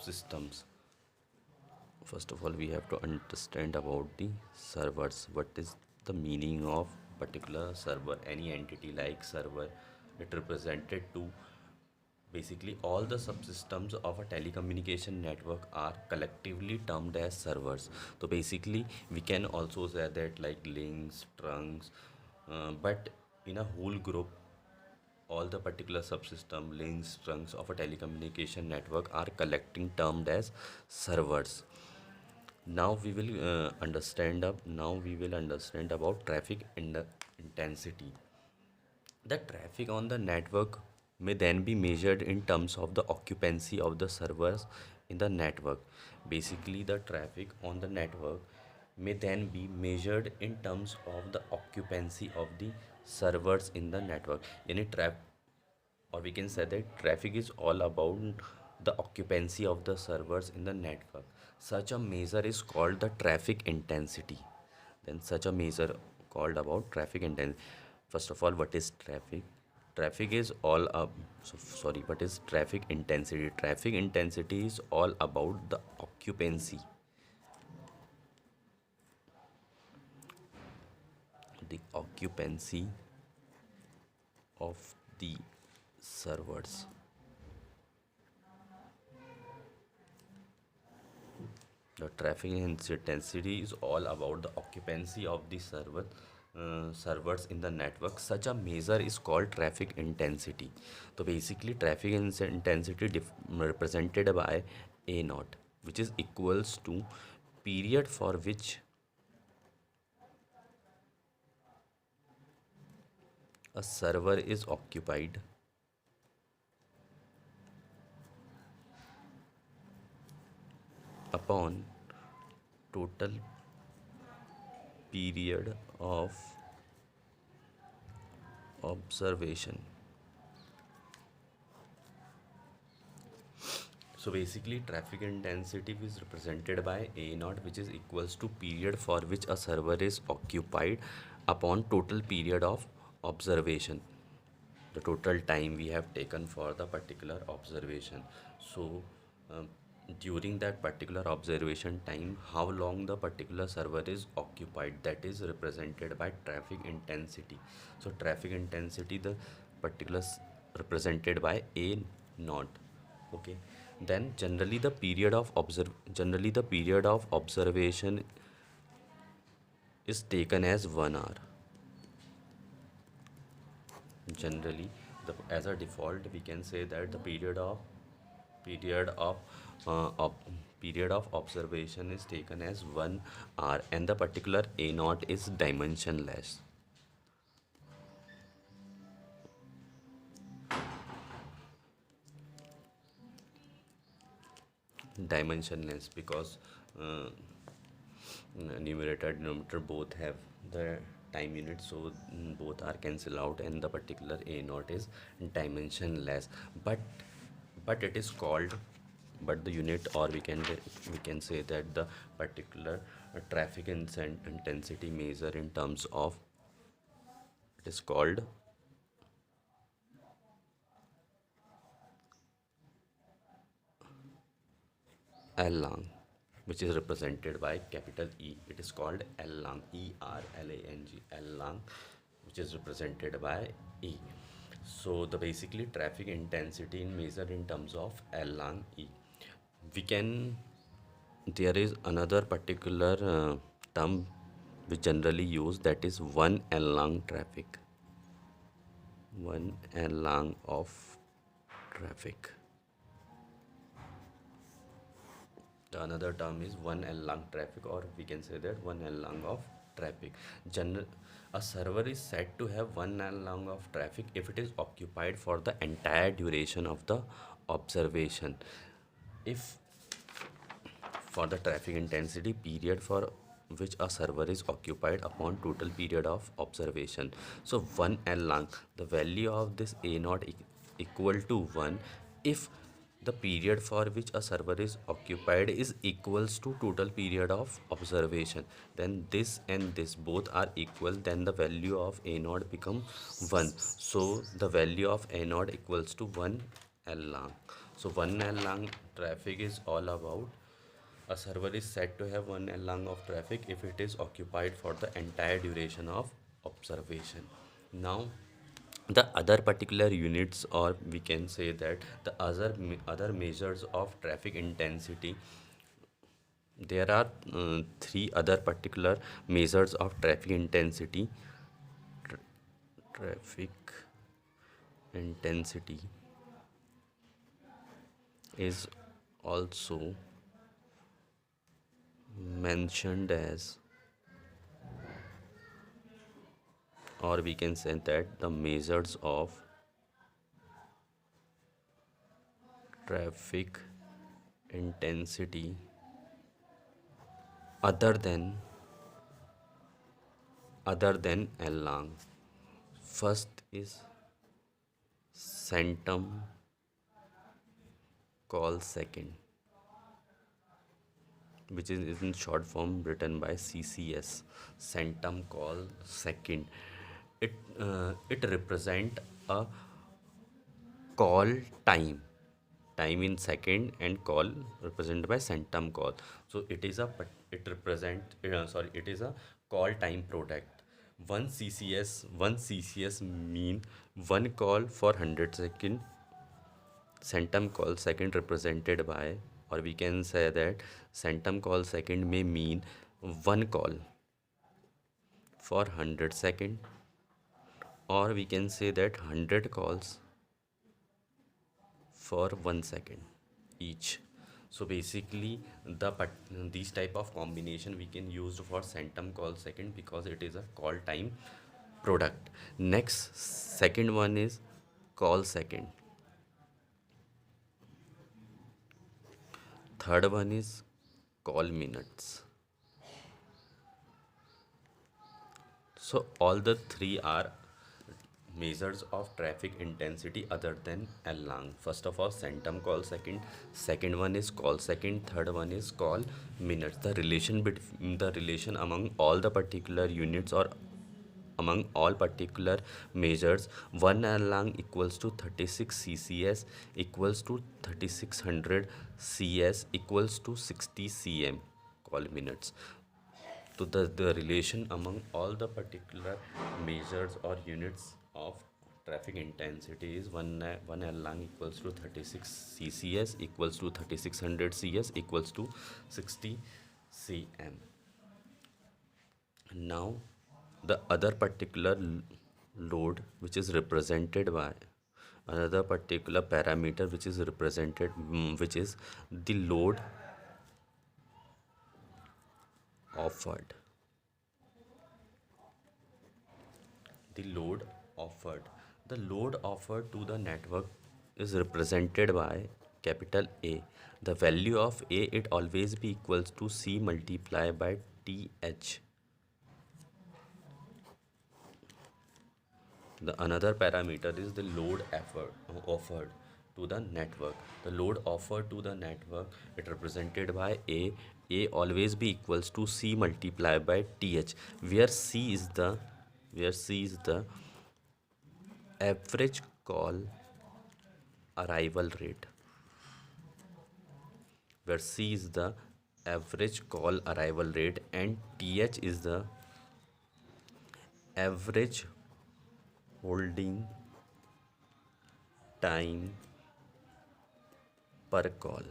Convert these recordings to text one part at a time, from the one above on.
subsystems. First of all, we have to understand about the servers. What is the meaning of particular server? Any entity like server, it represented to basically all the subsystems of a telecommunication network are collectively termed as servers. So basically, we can also say that like links, trunks, but in a whole group, all the particular subsystem links trunks of a telecommunication network are collecting termed as servers. Now we will understand about traffic intensity. The traffic on the network may then be measured in terms of the occupancy of the servers in the network. Basically, the traffic on the network may then be measured in terms of the occupancy of the servers in the network. Yani or we can say that traffic is all about the occupancy of the servers in the network. Such a measure is called the traffic intensity. Then such a measure called about traffic intensity. First of all, what is traffic? Traffic is all up. So sorry, what is traffic intensity? Traffic intensity is all about the occupancy of the servers. The traffic intensity is all about the occupancy of the servers in the network. Such a measure is called traffic intensity. So basically, traffic intensity represented by A naught, which is equals to period for which a server is occupied upon total period of observation. So basically, traffic intensity is represented by A naught, which is equals to period for which a server is occupied upon total period of observation, the total time we have taken for the particular observation. So during that particular observation time, how long the particular server is occupied, that is represented by traffic intensity. So traffic intensity, the particulars represented by A naught. Okay, then generally the period of observation is taken as 1 hour. Generally, as a default, we can say that the period of uh, ob- period of observation is taken as 1 hour, and the particular A naught is dimensionless because uh, numerator denominator both have the time unit, so both are cancelled out and the particular A naught is dimensionless. But it is called, but the unit, or we can say that the particular traffic intensity measure in terms of, it is called L long, which is represented by capital E. It is called L long, ERLANG, L long, which is represented by E. So the basically traffic intensity in measured in terms of L long E. We can, there is another particular term we generally use, that is 1 L long traffic. 1 L long of traffic. The another term is 1 L long traffic, or we can say that 1 L long of traffic. A server is said to have 1 L long of traffic if it is occupied for the entire duration of the observation. If for the traffic intensity period for which a server is occupied upon total period of observation. So 1 L long, the value of this A naught equal to 1 if the period for which a server is occupied is equals to total period of observation. Then this and this both are equal, then the value of A naught become 1. So the value of A naught equals to 1 L long. So 1 L long traffic is all about a server is said to have 1 long of traffic if it is occupied for the entire duration of observation. Now, the other particular units, or we can say that the other measures of traffic intensity, there are three other particular measures of traffic intensity. Traffic intensity is also mentioned as, or we can say that the measures of traffic intensity other than L long. First is centum call second, which is in short form written by CCS, centum call second. It represent a call time in second, and call represented by centum call. So it is a call time product. One ccs mean one call for 100 second. Centum call second represented by, or we can say that centum call second may mean one call for 100 second, or we can say that 100 calls for 1 second each. So basically these type of combination we can use for centum call second because it is a call time product. Next, second one is call second. Third one is call minutes. So all the three are measures of traffic intensity other than L long. First of all, centum call second. Second one is call second. Third one is call minutes. The relation among all the particular units, or among all particular measures, 1 L long equals to 36 CCS equals to 3600 CS equals to 60 CM call minutes. So the relation among all the particular measures or units of traffic intensity is 1 L long equals to 36 CCS equals to 3600 CS equals to 60 CM. Now, the other particular load which is represented by another particular parameter which is represented, which is the load offered. The load offered. The load offered to the network is represented by capital A. The value of A, it always be equals to C multiplied by TH. The another parameter is the load offered to the network. The load offered to the network, it represented by A. A always be equals to C multiplied by TH, where C is the average call arrival rate. Where C is the average call arrival rate and TH is the average holding time per call.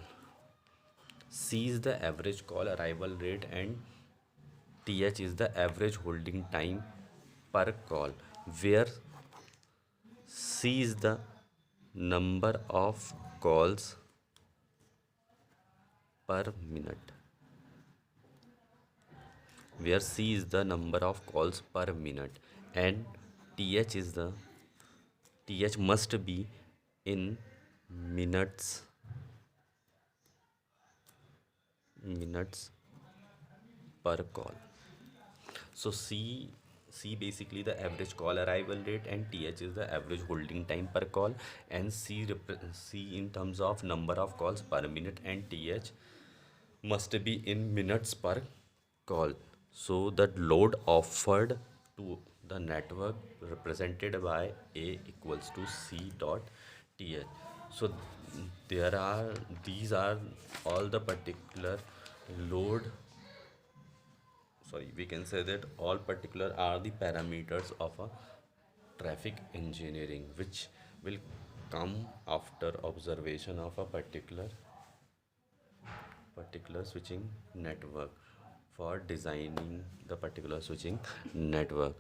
C is the average call arrival rate and TH is the average holding time per call, where C is the number of calls per minute. Where C is the number of calls per minute and TH must be in minutes per call. So C basically the average call arrival rate and TH is the average holding time per call, and C in terms of number of calls per minute and TH must be in minutes per call. So that load offered to the network represented by A equals to C dot TH. So there are these are all the particular load, sorry, we can say that all particular are the parameters of a traffic engineering, which will come after observation of a particular switching network for designing the particular switching network.